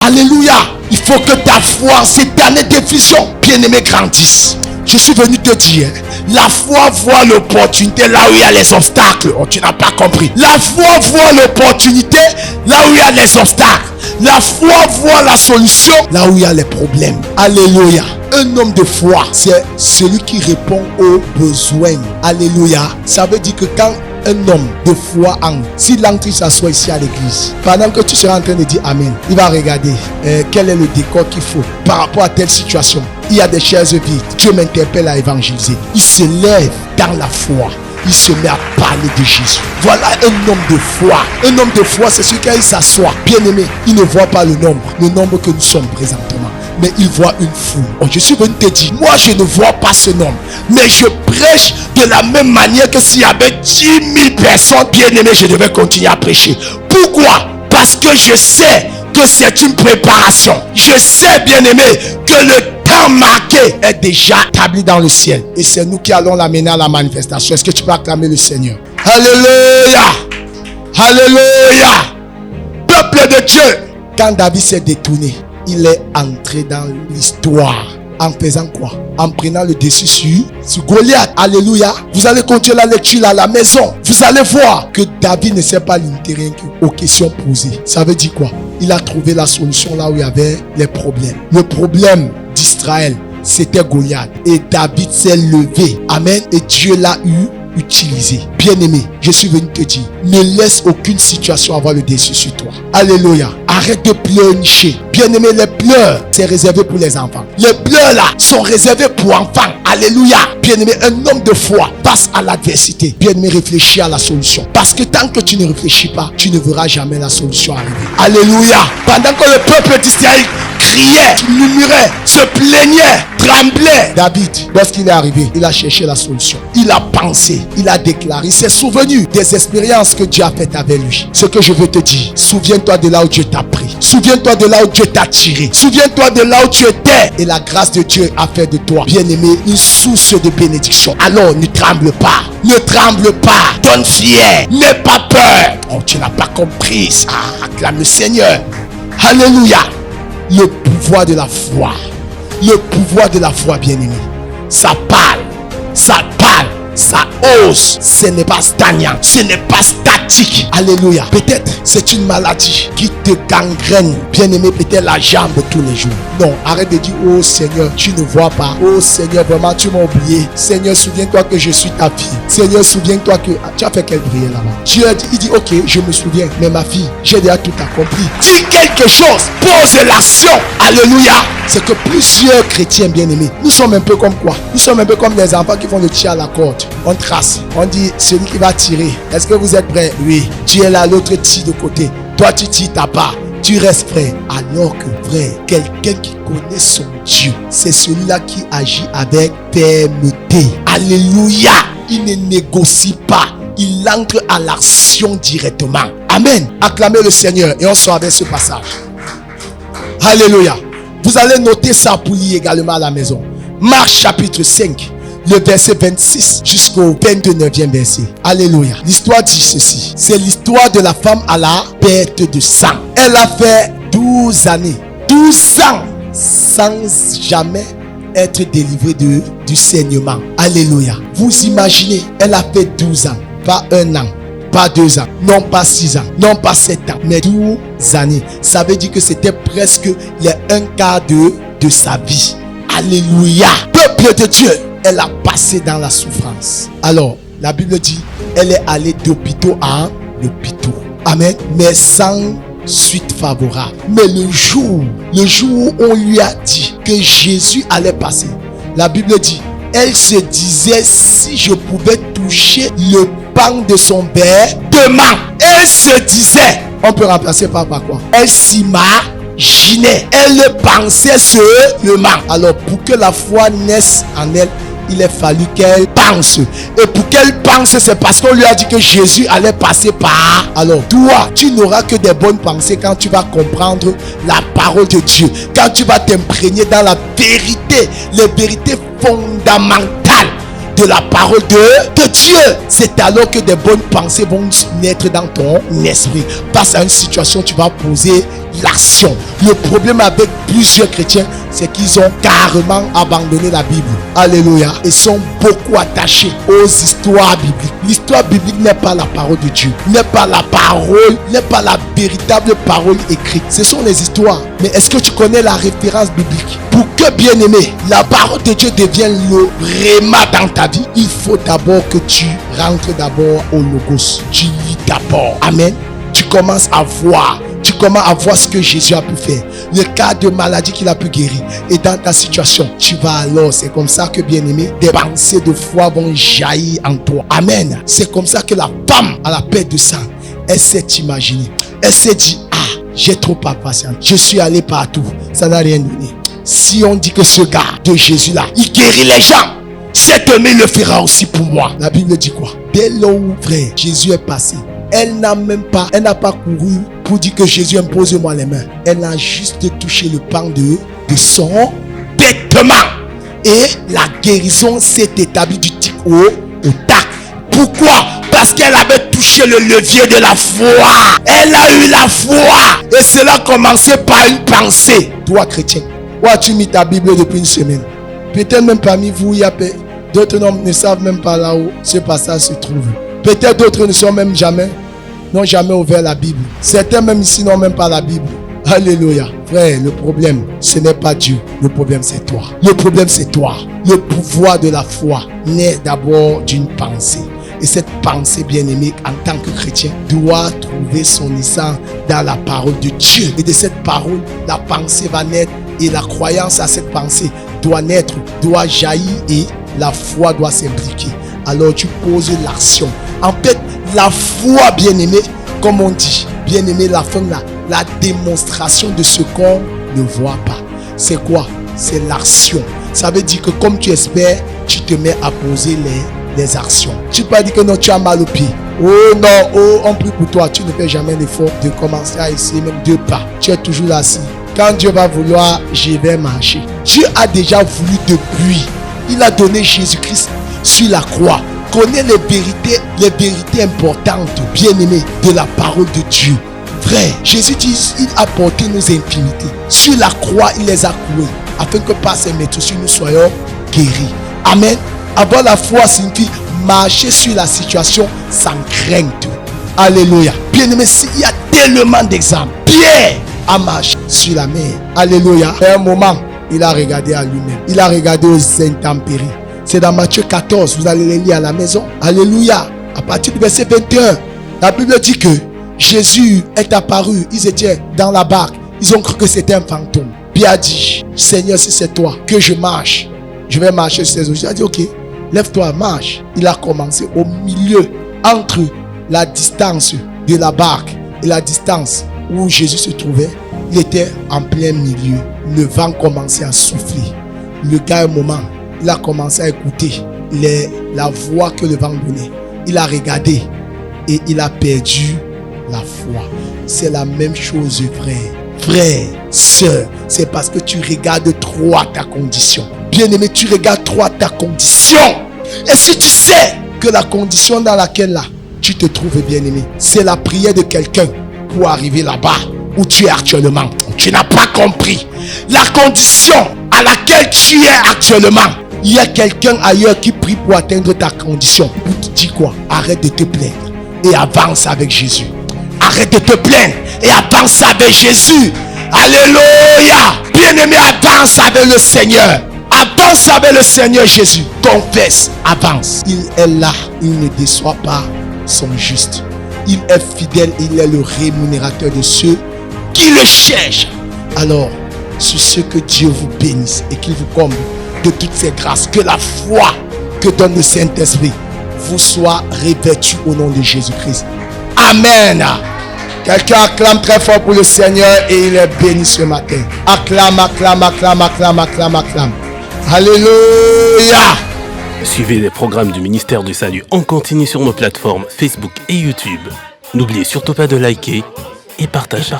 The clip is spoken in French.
Alléluia. Il faut que ta foi, cette année de vision, bien-aimé, grandisse. Je suis venu te dire, la foi voit l'opportunité là où il y a les obstacles. Oh, tu n'as pas compris. La foi voit l'opportunité là où il y a les obstacles. La foi voit la solution là où il y a les problèmes. Alléluia. Un homme de foi, c'est celui qui répond aux besoins. Alléluia. Ça veut dire que quand un homme de foi entre, s'il entre, il s'assoit ici à l'église, pendant que tu seras en train de dire Amen, il va regarder quel est le décor qu'il faut par rapport à telle situation. Il y a des chaises vides. Dieu m'interpelle à évangéliser. Il se lève dans la foi. Il se met à parler de Jésus. Voilà un homme de foi. Un homme de foi, c'est celui qui s'assoit. Bien aimé, il ne voit pas le nombre que nous sommes présentement, mais il voit une foule. Oh, je suis venu te dire, moi je ne vois pas ce nombre, mais je prêche de la même manière que s'il y avait 10 000 personnes, bien aimé, je devais continuer à prêcher. Pourquoi? Parce que je sais que c'est une préparation. Je sais, bien aimé, que le temps marqué est déjà établi dans le ciel. Et c'est nous qui allons l'amener à la manifestation. Est-ce que tu peux acclamer le Seigneur? Alléluia! Alléluia! Peuple de Dieu! Quand David s'est détourné, il est entré dans l'histoire. En faisant quoi? En prenant le dessus sur Goliath. Alléluia. Vous allez continuer la lecture à la maison. Vous allez voir que David ne s'est pas limité rien qu'aux questions posées. Ça veut dire quoi? Il a trouvé la solution là où il y avait les problèmes. Le problème d'Israël, c'était Goliath. Et David s'est levé. Amen. Et Dieu l'a utilisé. Bien-aimé, je suis venu te dire, ne laisse aucune situation avoir le dessus sur toi. Alléluia. Arrête de pleurnicher. Bien-aimé, les pleurs, c'est réservé pour les enfants. Les pleurs là sont réservés pour enfants. Alléluia. Bien-aimé, un homme de foi passe à l'adversité. Bien-aimé, réfléchis à la solution. Parce que tant que tu ne réfléchis pas, tu ne verras jamais la solution arriver. Alléluia. Pendant que le peuple d'Israël criait, murmurait, se plaignait, tremblait, David, lorsqu'il est arrivé, il a cherché la solution. Il a pensé, il a déclaré, il s'est souvenu des expériences que Dieu a faites avec lui. Ce que je veux te dire, souviens-toi de là où Dieu t'a pris. Souviens-toi de là où Dieu t'a tiré. Souviens-toi de là où tu étais. Et la grâce de Dieu a fait de toi, bien-aimé, une source de bénédiction. Alors ne tremble pas. Ne tremble pas. Donne fier. N'aie pas peur. Oh, tu n'as pas compris ça. Acclame le Seigneur. Alléluia. Le pouvoir de la foi. Le pouvoir de la foi, bien-aimé. Ça parle. Ça parle. Ça ose. Ce n'est pas stagnant. Ce n'est pas statique. Alléluia. Peut-être c'est une maladie qui te gangrène. Bien-aimé, peut-être la jambe tous les jours. Non, arrête de dire, oh Seigneur, tu ne vois pas. Oh Seigneur, vraiment, tu m'as oublié. Seigneur, souviens-toi que je suis ta fille. Seigneur, souviens-toi que... tu as fait quelle prière là-bas? Dieu a dit, il dit, ok, je me souviens. Mais ma fille, j'ai déjà tout accompli. Dis quelque chose. Pose l'action. Alléluia. C'est que plusieurs chrétiens bien-aimés, nous sommes un peu comme quoi? Nous sommes un peu comme des enfants qui font le tir à la corde. On trace. On dit, celui qui va tirer. Est-ce que vous êtes prêts? Oui. Tu es là, l'autre tire de côté. Toi, tu tires ta part. Tu restes prêt. Alors que, vrai, quelqu'un qui connaît son Dieu, c'est celui-là qui agit avec fermeté. Alléluia. Il ne négocie pas. Il entre à l'action directement. Amen. Acclamez le Seigneur et on sort avec ce passage. Alléluia. Vous allez noter ça pour lire également à la maison. Marc chapitre 5. Le verset 26 jusqu'au 29e verset. Alléluia. L'histoire dit ceci. C'est l'histoire de la femme à la perte de sang. Elle a fait 12 années. 12 ans sans jamais être délivrée du saignement. Alléluia. Vous imaginez, elle a fait 12 ans. Pas un an. Pas 2 ans. Non pas 6 ans. Non pas 7 ans. Mais 12 années. Ça veut dire que c'était presque les 1/4 de sa vie. Alléluia. Peuple de Dieu. Elle a passé dans la souffrance. Alors, la Bible dit, elle est allée d'hôpital à l'hôpital. Amen. Mais sans suite favorable. Mais le jour où on lui a dit que Jésus allait passer, la Bible dit, elle se disait, si je pouvais toucher le pan de son vêtement. Elle se disait, on peut remplacer par quoi? Elle s'imaginait. Elle pensait seulement. Alors, pour que la foi naisse en elle, il a fallu qu'elle pense. Et pour qu'elle pense, c'est parce qu'on lui a dit que Jésus allait passer par. Alors toi, tu n'auras que des bonnes pensées quand tu vas comprendre la parole de Dieu. Quand tu vas t'imprégner dans la vérité, les vérités fondamentales de la parole de Dieu. C'est alors que des bonnes pensées vont naître dans ton esprit. Face à une situation, tu vas poser l'action. Le problème avec plusieurs chrétiens, c'est qu'ils ont carrément abandonné la Bible. Alléluia. Ils sont beaucoup attachés aux histoires bibliques. L'histoire biblique n'est pas la parole de Dieu, n'est pas la parole, n'est pas la véritable parole écrite. Ce sont les histoires. Mais est-ce que tu connais la référence biblique? Pour que, bien aimé, la parole de Dieu devienne le réma dans ta vie, il faut d'abord que tu rentres d'abord au logos. Tu lis d'abord. Amen. Tu commences à voir. Tu commences à voir ce que Jésus a pu faire. Le cas de maladie qu'il a pu guérir. Et dans ta situation, tu vas alors. C'est comme ça que, bien aimé, des pensées de foi vont jaillir en toi. Amen. C'est comme ça que la femme à la perte de sang, elle s'est imaginée. Elle s'est dit, j'ai trop pas patience. Je suis allé partout. Ça n'a rien donné. Si on dit que ce gars de Jésus là, il guérit les gens, cet homme le fera aussi pour moi. La Bible dit quoi? Dès lors où, frère, Jésus est passé, elle n'a pas couru pour dire que Jésus impose-moi les mains. Elle a juste touché le pan de son vêtement. Et la guérison s'est établie du tic au tac. Pourquoi? Parce qu'elle avait touché le levier de la foi. Elle a eu la foi. Et cela a commencé par une pensée. Toi, chrétien, où as-tu mis ta Bible depuis une semaine? Peut-être même parmi vous, il y a d'autres ne savent même pas là où ce passage se trouve. Peut-être d'autres n'ont jamais ouvert la Bible. Certains même ici n'ont même pas la Bible. Alléluia. Frère, le problème, ce n'est pas Dieu. Le problème, c'est toi. Le problème, c'est toi. Le pouvoir de la foi naît d'abord d'une pensée. Et cette pensée, bien-aimée, en tant que chrétien, doit trouver son essence dans la parole de Dieu. Et de cette parole, la pensée va naître. Et la croyance à cette pensée doit naître, doit jaillir. Et la foi doit s'impliquer. Alors tu poses l'action. En fait, la foi, bien-aimée, comme on dit, bien-aimé, la fin là, la démonstration de ce qu'on ne voit pas. C'est quoi? C'est l'action. Ça veut dire que comme tu espères, tu te mets à poser les actions. Tu ne peux pas dire que non, tu as mal au pied. Oh non, oh, on prie pour toi. Tu ne fais jamais l'effort de commencer à essayer même 2 pas. Tu es toujours assis. Quand Dieu va vouloir, je vais marcher. Dieu a déjà voulu depuis. Il a donné Jésus-Christ sur la croix. Connais les vérités importantes, bien-aimées, de la parole de Dieu. Frère, Jésus dit, il a porté nos infimités. Sur la croix, il les a clouées, afin que par ses méthodes, nous soyons guéris. Amen. Avoir la foi signifie marcher sur la situation sans crainte. Alléluia. Bien-aimé, il y a tellement d'exemples. Pierre a marché sur la mer. Alléluia. À un moment, il a regardé à lui-même. Il a regardé aux intempéries. C'est dans Matthieu 14, vous allez les lire à la maison. Alléluia. À partir du verset 21, la Bible dit que Jésus est apparu. Ils étaient dans la barque. Ils ont cru que c'était un fantôme. Pierre a dit, Seigneur, si c'est toi, que je marche. Je vais marcher sur ces eaux. Il a dit, ok, lève-toi, marche. Il a commencé au milieu, entre la distance de la barque et la distance où Jésus se trouvait. Il était en plein milieu. Le vent commençait à souffler. Le gars, un moment, il a commencé à écouter la voix que le vent donnait. Il a regardé et il a perdu la foi. C'est la même chose, frère. Frère, sœur, c'est parce que tu regardes trop à ta condition. Bien-aimé, tu regardes trop à ta condition. Et si tu sais que la condition dans laquelle là, tu te trouves, bien-aimé, c'est la prière de quelqu'un pour arriver là-bas où tu es actuellement. Tu n'as pas compris. La condition à laquelle tu es actuellement, il y a quelqu'un ailleurs qui prie pour atteindre ta condition. Il te dit quoi? Arrête de te plaindre et avance avec Jésus. Arrête de te plaindre et avance avec Jésus. Alléluia. Bien-aimé, avance avec le Seigneur. Avance avec le Seigneur Jésus. Confesse, avance. Il est là. Il ne déçoit pas son juste. Il est fidèle. Il est le rémunérateur de ceux qui le cherchent. Alors, sur ce, que Dieu vous bénisse et qu'il vous comble de toutes ces grâces. Que la foi que donne le Saint-Esprit vous soit revêtue au nom de Jésus-Christ. Amen. Quelqu'un acclame très fort pour le Seigneur et il est béni ce matin. Acclame, acclame, acclame, acclame, acclame, acclame. Alléluia. Suivez les programmes du ministère du Salut en continu sur nos plateformes Facebook et YouTube. N'oubliez surtout pas de liker et partager.